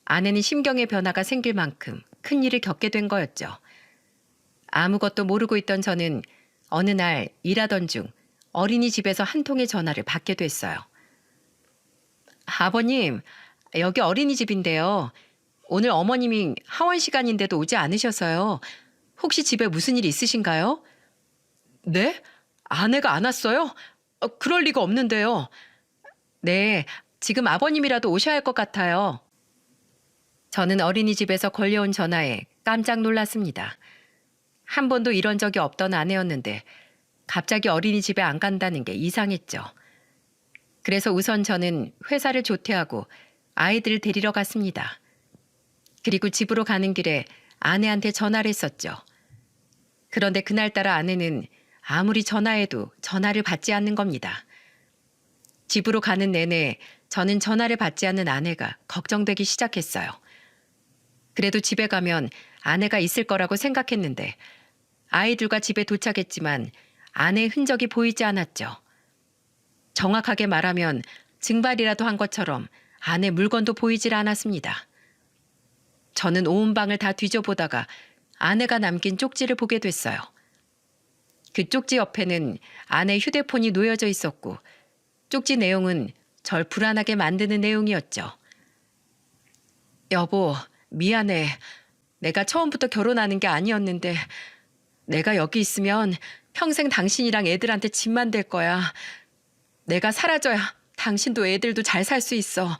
아내는 심경의 변화가 생길 만큼 큰 일을 겪게 된 거였죠. 아무것도 모르고 있던 저는 어느 날 일하던 중 어린이집에서 한 통의 전화를 받게 됐어요. 아버님, 여기 어린이집인데요. 오늘 어머님이 하원 시간인데도 오지 않으셔서요. 혹시 집에 무슨 일 있으신가요? 네? 아내가 안 왔어요? 그럴 리가 없는데요. 네, 지금 아버님이라도 오셔야 할 것 같아요. 저는 어린이집에서 걸려온 전화에 깜짝 놀랐습니다. 한 번도 이런 적이 없던 아내였는데 갑자기 어린이집에 안 간다는 게 이상했죠. 그래서 우선 저는 회사를 조퇴하고 아이들을 데리러 갔습니다. 그리고 집으로 가는 길에 아내한테 전화를 했었죠. 그런데 그날따라 아내는 아무리 전화해도 전화를 받지 않는 겁니다. 집으로 가는 내내 저는 전화를 받지 않는 아내가 걱정되기 시작했어요. 그래도 집에 가면 아내가 있을 거라고 생각했는데 아이들과 집에 도착했지만 아내의 흔적이 보이지 않았죠. 정확하게 말하면 증발이라도 한 것처럼 아내 물건도 보이질 않았습니다. 저는 온 방을 다 뒤져보다가 아내가 남긴 쪽지를 보게 됐어요. 그 쪽지 옆에는 아내 휴대폰이 놓여져 있었고 쪽지 내용은 절 불안하게 만드는 내용이었죠. 여보, 미안해. 내가 처음부터 결혼하는 게 아니었는데 내가 여기 있으면 평생 당신이랑 애들한테 짐만 될 거야. 내가 사라져야 당신도 애들도 잘 살 수 있어.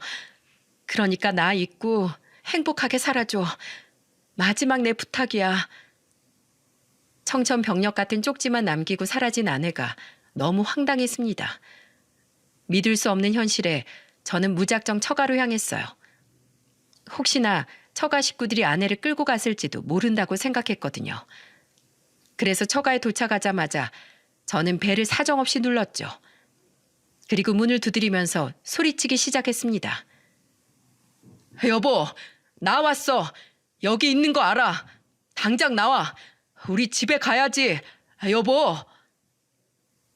그러니까 나 잊고 행복하게 살아줘. 마지막 내 부탁이야. 청천벽력 같은 쪽지만 남기고 사라진 아내가 너무 황당했습니다. 믿을 수 없는 현실에 저는 무작정 처가로 향했어요. 혹시나 처가 식구들이 아내를 끌고 갔을지도 모른다고 생각했거든요. 그래서 처가에 도착하자마자 저는 벨을 사정없이 눌렀죠. 그리고 문을 두드리면서 소리치기 시작했습니다. 여보, 나왔어. 여기 있는 거 알아. 당장 나와. 우리 집에 가야지. 여보.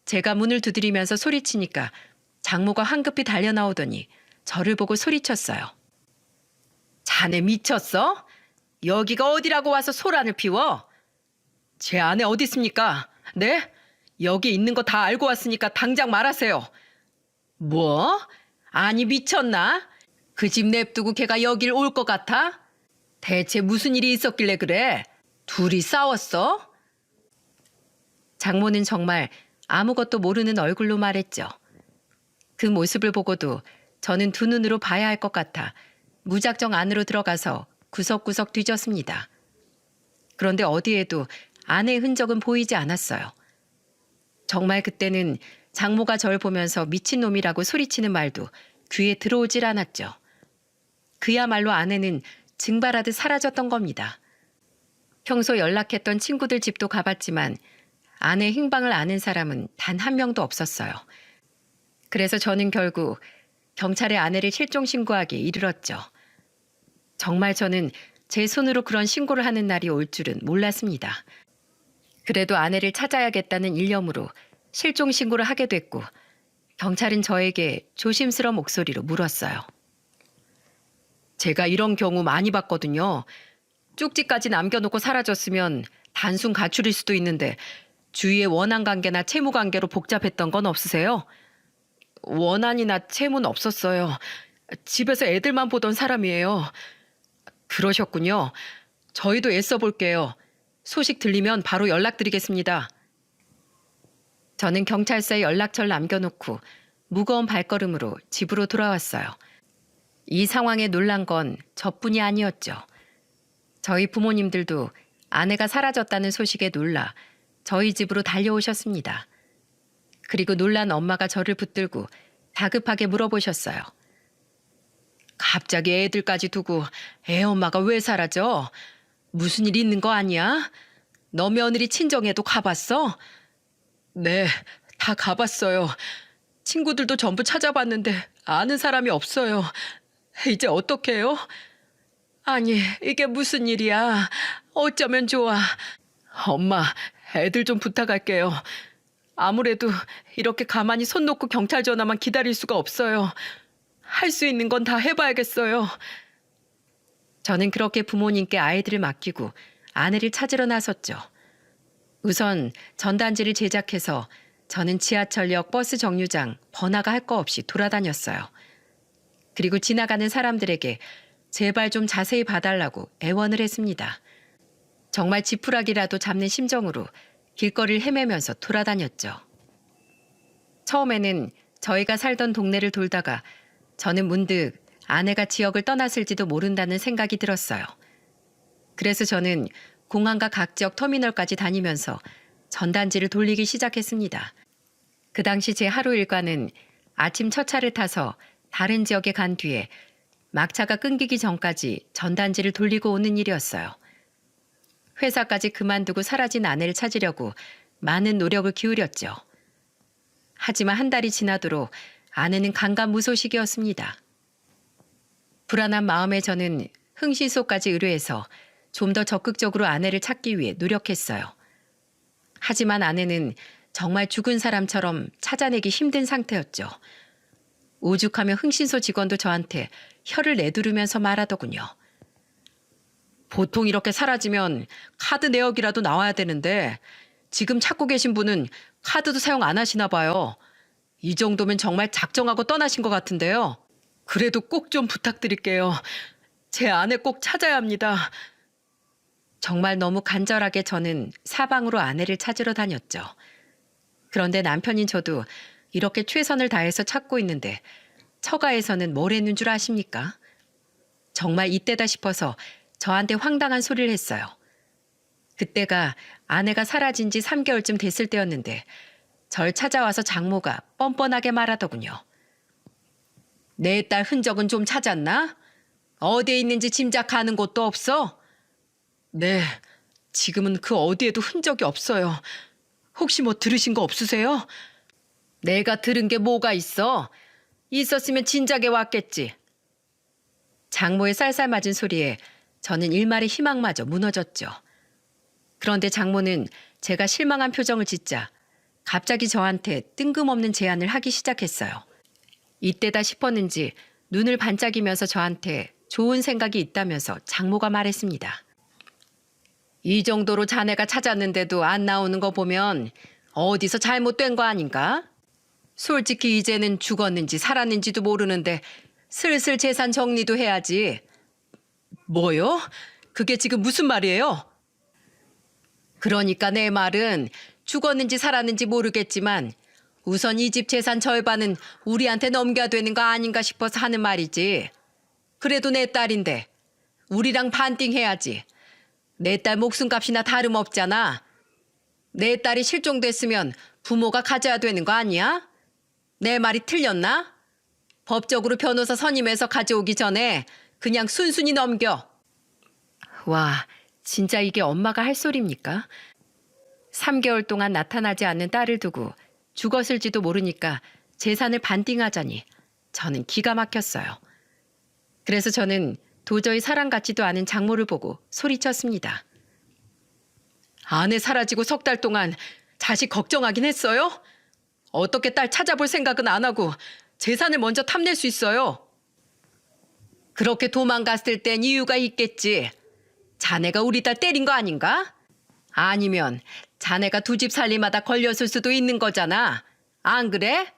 제가 문을 두드리면서 소리치니까 장모가 황급히 달려나오더니 저를 보고 소리쳤어요. 자네 미쳤어? 여기가 어디라고 와서 소란을 피워? 제 아내 어디 있습니까? 네? 여기 있는 거 다 알고 왔으니까 당장 말하세요. 뭐? 아니 미쳤나? 그 집 냅두고 걔가 여길 올 것 같아? 대체 무슨 일이 있었길래 그래? 둘이 싸웠어? 장모는 정말 아무것도 모르는 얼굴로 말했죠. 그 모습을 보고도 저는 두 눈으로 봐야 할 것 같아 무작정 안으로 들어가서 구석구석 뒤졌습니다. 그런데 어디에도 아내의 흔적은 보이지 않았어요. 정말 그때는 장모가 절 보면서 미친놈이라고 소리치는 말도 귀에 들어오질 않았죠. 그야말로 아내는 증발하듯 사라졌던 겁니다. 평소 연락했던 친구들 집도 가봤지만 아내 행방을 아는 사람은 단 한 명도 없었어요. 그래서 저는 결국 경찰에 아내를 실종 신고하기에 이르렀죠. 정말 저는 제 손으로 그런 신고를 하는 날이 올 줄은 몰랐습니다. 그래도 아내를 찾아야겠다는 일념으로 실종 신고를 하게 됐고 경찰은 저에게 조심스러운 목소리로 물었어요. 제가 이런 경우 많이 봤거든요. 쪽지까지 남겨놓고 사라졌으면 단순 가출일 수도 있는데 주위에 원한 관계나 채무 관계로 복잡했던 건 없으세요? 원한이나 채무는 없었어요. 집에서 애들만 보던 사람이에요. 그러셨군요. 저희도 애써 볼게요. 소식 들리면 바로 연락드리겠습니다. 저는 경찰서에 연락처를 남겨놓고 무거운 발걸음으로 집으로 돌아왔어요. 이 상황에 놀란 건 저뿐이 아니었죠. 저희 부모님들도 아내가 사라졌다는 소식에 놀라 저희 집으로 달려오셨습니다. 그리고 놀란 엄마가 저를 붙들고 다급하게 물어보셨어요. 갑자기 애들까지 두고 애 엄마가 왜 사라져? 무슨 일 있는 거 아니야? 너 며느리 친정에도 가봤어? 네, 다 가봤어요. 친구들도 전부 찾아봤는데 아는 사람이 없어요. 이제 어떡해요? 아니, 이게 무슨 일이야? 어쩌면 좋아. 엄마, 애들 좀 부탁할게요. 아무래도 이렇게 가만히 손 놓고 경찰 전화만 기다릴 수가 없어요. 할 수 있는 건 다 해봐야겠어요. 저는 그렇게 부모님께 아이들을 맡기고 아내를 찾으러 나섰죠. 우선 전단지를 제작해서 저는 지하철역 버스 정류장 번화가 할 거 없이 돌아다녔어요. 그리고 지나가는 사람들에게 제발 좀 자세히 봐달라고 애원을 했습니다. 정말 지푸라기라도 잡는 심정으로 길거리를 헤매면서 돌아다녔죠. 처음에는 저희가 살던 동네를 돌다가 저는 문득 아내가 지역을 떠났을지도 모른다는 생각이 들었어요. 그래서 저는 공항과 각 지역 터미널까지 다니면서 전단지를 돌리기 시작했습니다. 그 당시 제 하루 일과는 아침 첫 차를 타서 다른 지역에 간 뒤에 막차가 끊기기 전까지 전단지를 돌리고 오는 일이었어요. 회사까지 그만두고 사라진 아내를 찾으려고 많은 노력을 기울였죠. 하지만 한 달이 지나도록 아내는 간간무소식이었습니다. 불안한 마음에 저는 흥신소까지 의뢰해서 좀 더 적극적으로 아내를 찾기 위해 노력했어요. 하지만 아내는 정말 죽은 사람처럼 찾아내기 힘든 상태였죠. 오죽하면 흥신소 직원도 저한테 혀를 내두르면서 말하더군요. 보통 이렇게 사라지면 카드 내역이라도 나와야 되는데 지금 찾고 계신 분은 카드도 사용 안 하시나 봐요. 이 정도면 정말 작정하고 떠나신 것 같은데요. 그래도 꼭 좀 부탁드릴게요. 제 아내 꼭 찾아야 합니다. 정말 너무 간절하게 저는 사방으로 아내를 찾으러 다녔죠. 그런데 남편인 저도 이렇게 최선을 다해서 찾고 있는데 처가에서는 뭘 했는 줄 아십니까? 정말 이때다 싶어서 저한테 황당한 소리를 했어요. 그때가 아내가 사라진 지 3개월쯤 됐을 때였는데 절 찾아와서 장모가 뻔뻔하게 말하더군요. 내 딸 흔적은 좀 찾았나? 어디에 있는지 짐작하는 곳도 없어? 네, 지금은 그 어디에도 흔적이 없어요. 혹시 뭐 들으신 거 없으세요? 내가 들은 게 뭐가 있어? 있었으면 진작에 왔겠지. 장모의 쌀쌀맞은 소리에 저는 일말의 희망마저 무너졌죠. 그런데 장모는 제가 실망한 표정을 짓자 갑자기 저한테 뜬금없는 제안을 하기 시작했어요. 이때다 싶었는지 눈을 반짝이면서 저한테 좋은 생각이 있다면서 장모가 말했습니다. 이 정도로 자네가 찾았는데도 안 나오는 거 보면 어디서 잘못된 거 아닌가? 솔직히 이제는 죽었는지 살았는지도 모르는데 슬슬 재산 정리도 해야지. 뭐요? 그게 지금 무슨 말이에요? 그러니까 내 말은 죽었는지 살았는지 모르겠지만 우선 이 집 재산 절반은 우리한테 넘겨야 되는 거 아닌가 싶어서 하는 말이지. 그래도 내 딸인데 우리랑 반띵해야지. 내 딸 목숨값이나 다름없잖아. 내 딸이 실종됐으면 부모가 가져야 되는 거 아니야? 내 말이 틀렸나? 법적으로 변호사 선임해서 가져오기 전에 그냥 순순히 넘겨. 와, 진짜 이게 엄마가 할 소리입니까? 3개월 동안 나타나지 않는 딸을 두고 죽었을지도 모르니까 재산을 반띵하자니 저는 기가 막혔어요. 그래서 저는 도저히 사람 같지도 않은 장모를 보고 소리쳤습니다. 아내 사라지고 3달 동안 자식 걱정하긴 했어요? 어떻게 딸 찾아볼 생각은 안 하고 재산을 먼저 탐낼 수 있어요? 그렇게 도망갔을 땐 이유가 있겠지. 자네가 우리 딸 때린 거 아닌가? 아니면 자네가 두 집 살림하다 걸렸을 수도 있는 거잖아. 안 그래?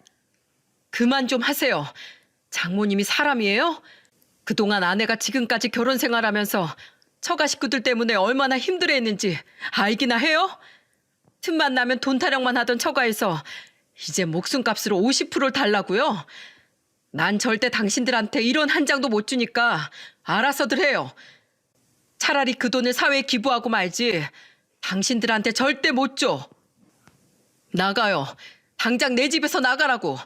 그만 좀 하세요. 장모님이 사람이에요? 그동안 아내가 지금까지 결혼 생활하면서 처가 식구들 때문에 얼마나 힘들어했는지 알기나 해요? 틈만 나면 돈 타령만 하던 처가에서 이제 목숨값으로 50%를 달라고요? 난 절대 당신들한테 이런 한 장도 못 주니까 알아서들 해요. 차라리 그 돈을 사회에 기부하고 말지 당신들한테 절대 못 줘. 나가요. 당장 내 집에서 나가라고.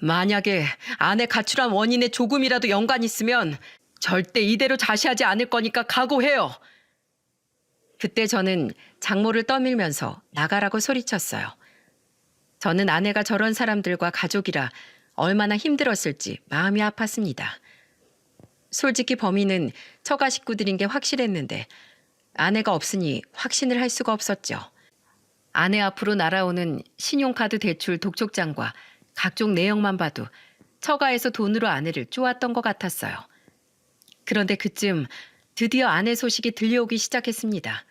만약에 아내 가출한 원인에 조금이라도 연관이 있으면 절대 이대로 자시하지 않을 거니까 각오해요. 그때 저는 장모를 떠밀면서 나가라고 소리쳤어요. 저는 아내가 저런 사람들과 가족이라 얼마나 힘들었을지 마음이 아팠습니다. 솔직히 범인은 처가 식구들인 게 확실했는데 아내가 없으니 확신을 할 수가 없었죠. 아내 앞으로 날아오는 신용카드 대출 독촉장과 각종 내역만 봐도 처가에서 돈으로 아내를 쪼았던 것 같았어요. 그런데 그쯤 드디어 아내 소식이 들려오기 시작했습니다.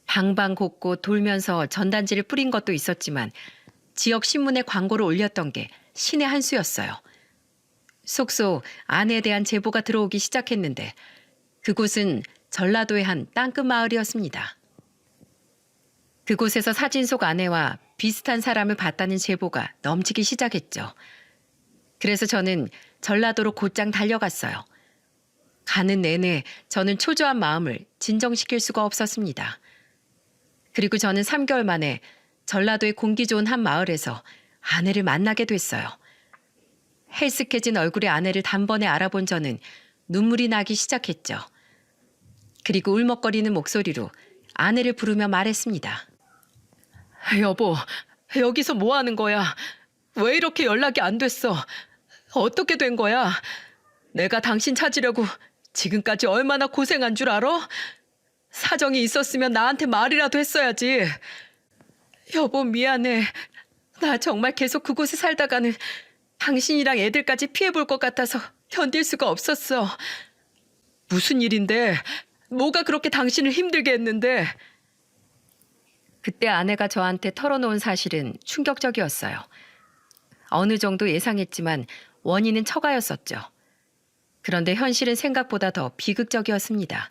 방방곡곡 돌면서 전단지를 뿌린 것도 있었지만 지역 신문에 광고를 올렸던 게 신의 한 수였어요. 속속 아내에 대한 제보가 들어오기 시작했는데 그곳은 전라도의 한 땅끝 마을이었습니다. 그곳에서 사진 속 아내와 비슷한 사람을 봤다는 제보가 넘치기 시작했죠. 그래서 저는 전라도로 곧장 달려갔어요. 가는 내내 저는 초조한 마음을 진정시킬 수가 없었습니다. 그리고 저는 3개월 만에 전라도의 공기 좋은 한 마을에서 아내를 만나게 됐어요. 헬스케진 얼굴의 아내를 단번에 알아본 저는 눈물이 나기 시작했죠. 그리고 울먹거리는 목소리로 아내를 부르며 말했습니다. 여보, 여기서 뭐 하는 거야? 왜 이렇게 연락이 안 됐어? 어떻게 된 거야? 내가 당신 찾으려고 지금까지 얼마나 고생한 줄 알아? 사정이 있었으면 나한테 말이라도 했어야지. 여보, 미안해. 나 정말 계속 그곳에 살다가는 당신이랑 애들까지 피해볼 것 같아서 견딜 수가 없었어. 무슨 일인데? 뭐가 그렇게 당신을 힘들게 했는데? 그때 아내가 저한테 털어놓은 사실은 충격적이었어요. 어느 정도 예상했지만 원인은 처가였었죠. 그런데 현실은 생각보다 더 비극적이었습니다.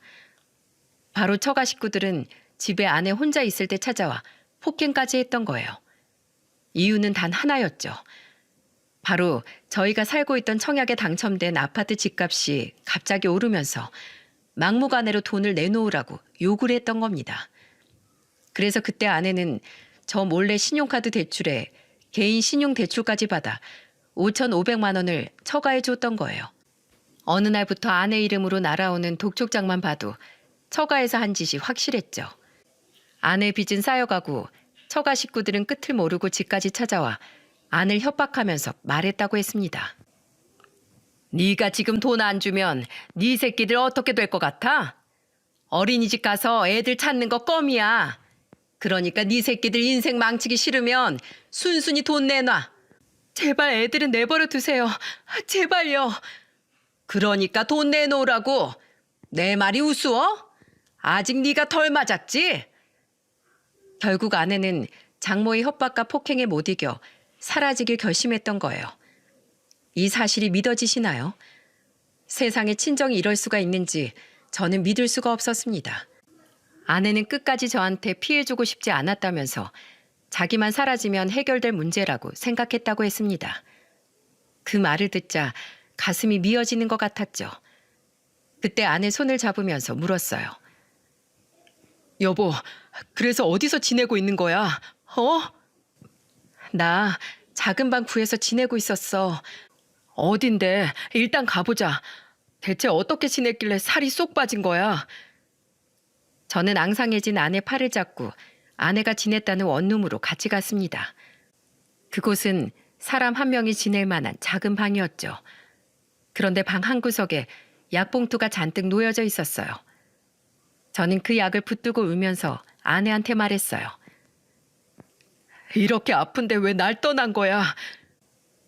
바로 처가 식구들은 집에 아내 혼자 있을 때 찾아와 폭행까지 했던 거예요. 이유는 단 하나였죠. 바로 저희가 살고 있던 청약에 당첨된 아파트 집값이 갑자기 오르면서 막무가내로 돈을 내놓으라고 요구를 했던 겁니다. 그래서 그때 아내는 저 몰래 신용카드 대출에 개인 신용대출까지 받아 5,500만 원을 처가해 줬던 거예요. 어느 날부터 아내 이름으로 날아오는 독촉장만 봐도 처가에서 한 짓이 확실했죠. 아내 빚은 쌓여가고 처가 식구들은 끝을 모르고 집까지 찾아와 아내를 협박하면서 말했다고 했습니다. 네가 지금 돈 안 주면 네 새끼들 어떻게 될 것 같아? 어린이집 가서 애들 찾는 거 껌이야. 그러니까 네 새끼들 인생 망치기 싫으면 순순히 돈 내놔. 제발 애들은 내버려 두세요. 제발요. 그러니까 돈 내놓으라고. 내 말이 우스워? 아직 네가 덜 맞았지? 결국 아내는 장모의 협박과 폭행에 못 이겨 사라지길 결심했던 거예요. 이 사실이 믿어지시나요? 세상에 친정이 이럴 수가 있는지 저는 믿을 수가 없었습니다. 아내는 끝까지 저한테 피해주고 싶지 않았다면서 자기만 사라지면 해결될 문제라고 생각했다고 했습니다. 그 말을 듣자 가슴이 미어지는 것 같았죠. 그때 아내 손을 잡으면서 물었어요. 여보, 그래서 어디서 지내고 있는 거야? 나 작은 방 구해서 지내고 있었어. 어딘데? 일단 가보자. 대체 어떻게 지냈길래 살이 쏙 빠진 거야? 저는 앙상해진 아내 팔을 잡고 아내가 지냈다는 원룸으로 같이 갔습니다. 그곳은 사람 한 명이 지낼 만한 작은 방이었죠. 그런데 방 한 구석에 약봉투가 잔뜩 놓여져 있었어요. 저는 그 약을 붙들고 울면서 아내한테 말했어요. 이렇게 아픈데 왜 날 떠난 거야?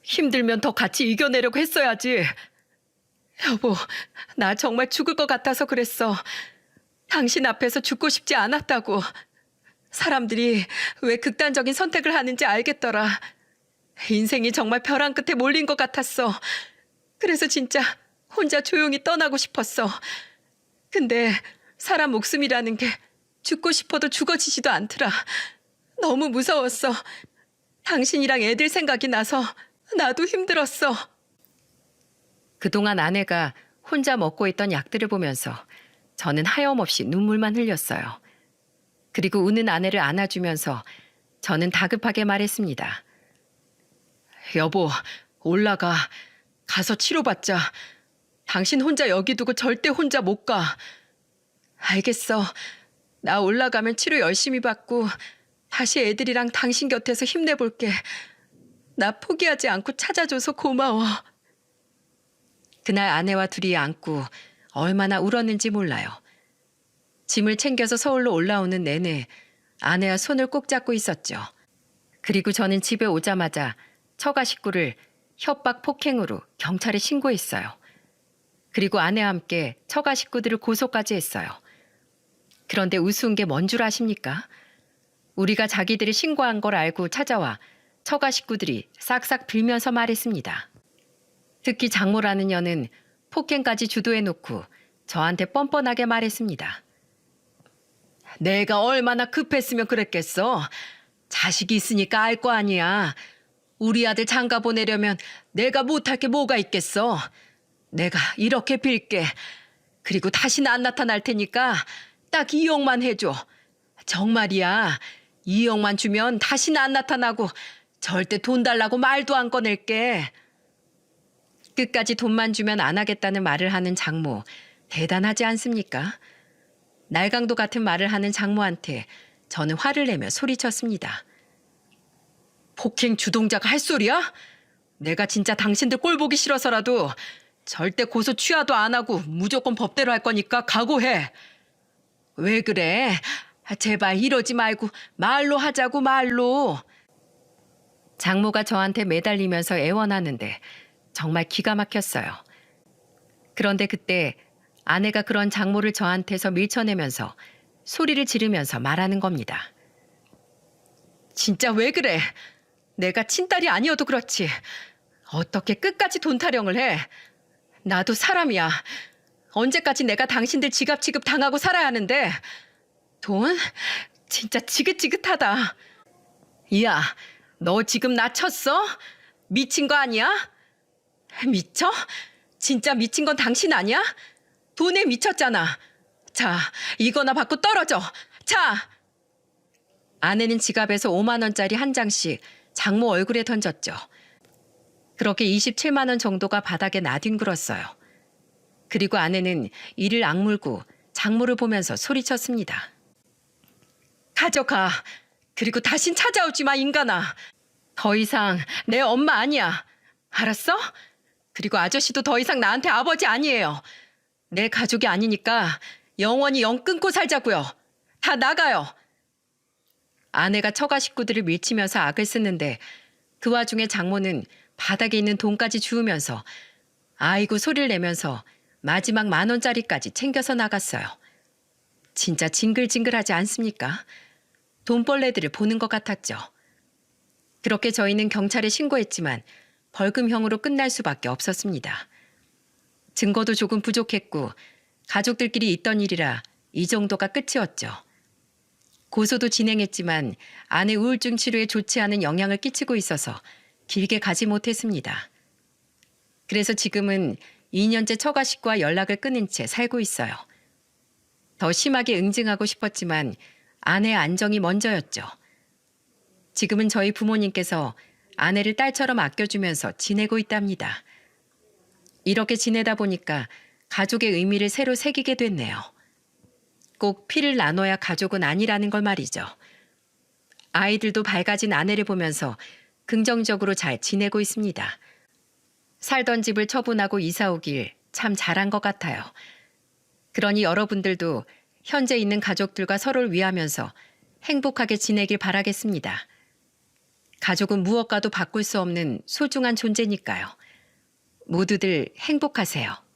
힘들면 더 같이 이겨내려고 했어야지. 여보, 나 정말 죽을 것 같아서 그랬어. 당신 앞에서 죽고 싶지 않았다고. 사람들이 왜 극단적인 선택을 하는지 알겠더라. 인생이 정말 벼랑 끝에 몰린 것 같았어. 그래서 진짜 혼자 조용히 떠나고 싶었어. 근데 사람 목숨이라는 게 죽고 싶어도 죽어지지도 않더라. 너무 무서웠어. 당신이랑 애들 생각이 나서 나도 힘들었어. 그동안 아내가 혼자 먹고 있던 약들을 보면서 저는 하염없이 눈물만 흘렸어요. 그리고 우는 아내를 안아주면서 저는 다급하게 말했습니다. 여보, 올라가. 가서 치료받자. 당신 혼자 여기 두고 절대 혼자 못 가. 알겠어. 나 올라가면 치료 열심히 받고 다시 애들이랑 당신 곁에서 힘내볼게. 나 포기하지 않고 찾아줘서 고마워. 그날 아내와 둘이 안고 얼마나 울었는지 몰라요. 짐을 챙겨서 서울로 올라오는 내내 아내와 손을 꼭 잡고 있었죠. 그리고 저는 집에 오자마자 처가 식구를 협박 폭행으로 경찰에 신고했어요. 그리고 아내와 함께 처가 식구들을 고소까지 했어요. 그런데 우스운 게 뭔 줄 아십니까? 우리가 자기들이 신고한 걸 알고 찾아와 처가 식구들이 싹싹 빌면서 말했습니다. 특히 장모라는 년은 폭행까지 주도해놓고 저한테 뻔뻔하게 말했습니다. 내가 얼마나 급했으면 그랬겠어. 자식이 있으니까 알 거 아니야. 우리 아들 장가 보내려면 내가 못할 게 뭐가 있겠어. 내가 이렇게 빌게. 그리고 다시는 안 나타날 테니까 딱 2억만 해줘. 정말이야. 2억만 주면 다시는 안 나타나고 절대 돈 달라고 말도 안 꺼낼게. 끝까지 돈만 주면 안 하겠다는 말을 하는 장모. 대단하지 않습니까? 날강도 같은 말을 하는 장모한테 저는 화를 내며 소리쳤습니다. 폭행 주동자가 할 소리야? 내가 진짜 당신들 꼴 보기 싫어서라도 절대 고소 취하도 안 하고 무조건 법대로 할 거니까 각오해. 왜 그래? 제발 이러지 말고 말로 하자고 말로. 장모가 저한테 매달리면서 애원하는데 정말 기가 막혔어요. 그런데 그때 아내가 그런 장모를 저한테서 밀쳐내면서 소리를 지르면서 말하는 겁니다. 진짜 왜 그래? 내가 친딸이 아니어도 그렇지. 어떻게 끝까지 돈 타령을 해? 나도 사람이야. 언제까지 내가 당신들 지갑 취급 당하고 살아야 하는데. 돈? 진짜 지긋지긋하다. 야, 너 지금 나 쳤어? 미친 거 아니야? 미쳐? 진짜 미친 건 당신 아니야? 돈에 미쳤잖아. 자, 이거나 받고 떨어져. 자! 아내는 지갑에서 5만 원짜리 한 장씩 장모 얼굴에 던졌죠. 그렇게 27만 원 정도가 바닥에 나뒹굴었어요. 그리고 아내는 이를 악물고 장모를 보면서 소리쳤습니다. 가져가. 그리고 다신 찾아오지 마, 인간아. 더 이상 내 엄마 아니야. 알았어? 그리고 아저씨도 더 이상 나한테 아버지 아니에요. 내 가족이 아니니까 영원히 영 끊고 살자고요. 다 나가요. 아내가 처가 식구들을 밀치면서 악을 쓰는데 그 와중에 장모는 바닥에 있는 돈까지 주우면서 아이고 소리를 내면서 마지막 10,000원짜리까지 챙겨서 나갔어요. 진짜 징글징글하지 않습니까? 돈벌레들을 보는 것 같았죠. 그렇게 저희는 경찰에 신고했지만 벌금형으로 끝날 수밖에 없었습니다. 증거도 조금 부족했고 가족들끼리 있던 일이라 이 정도가 끝이었죠. 고소도 진행했지만 아내 우울증 치료에 좋지 않은 영향을 끼치고 있어서 길게 가지 못했습니다. 그래서 지금은 2년째 처가 식구와 연락을 끊은 채 살고 있어요. 더 심하게 응징하고 싶었지만 아내의 안정이 먼저였죠. 지금은 저희 부모님께서 아내를 딸처럼 아껴주면서 지내고 있답니다. 이렇게 지내다 보니까 가족의 의미를 새로 새기게 됐네요. 꼭 피를 나눠야 가족은 아니라는 걸 말이죠. 아이들도 밝아진 아내를 보면서 긍정적으로 잘 지내고 있습니다. 살던 집을 처분하고 이사 오길 참 잘한 것 같아요. 그러니 여러분들도 현재 있는 가족들과 서로를 위하면서 행복하게 지내길 바라겠습니다. 가족은 무엇과도 바꿀 수 없는 소중한 존재니까요. 모두들 행복하세요.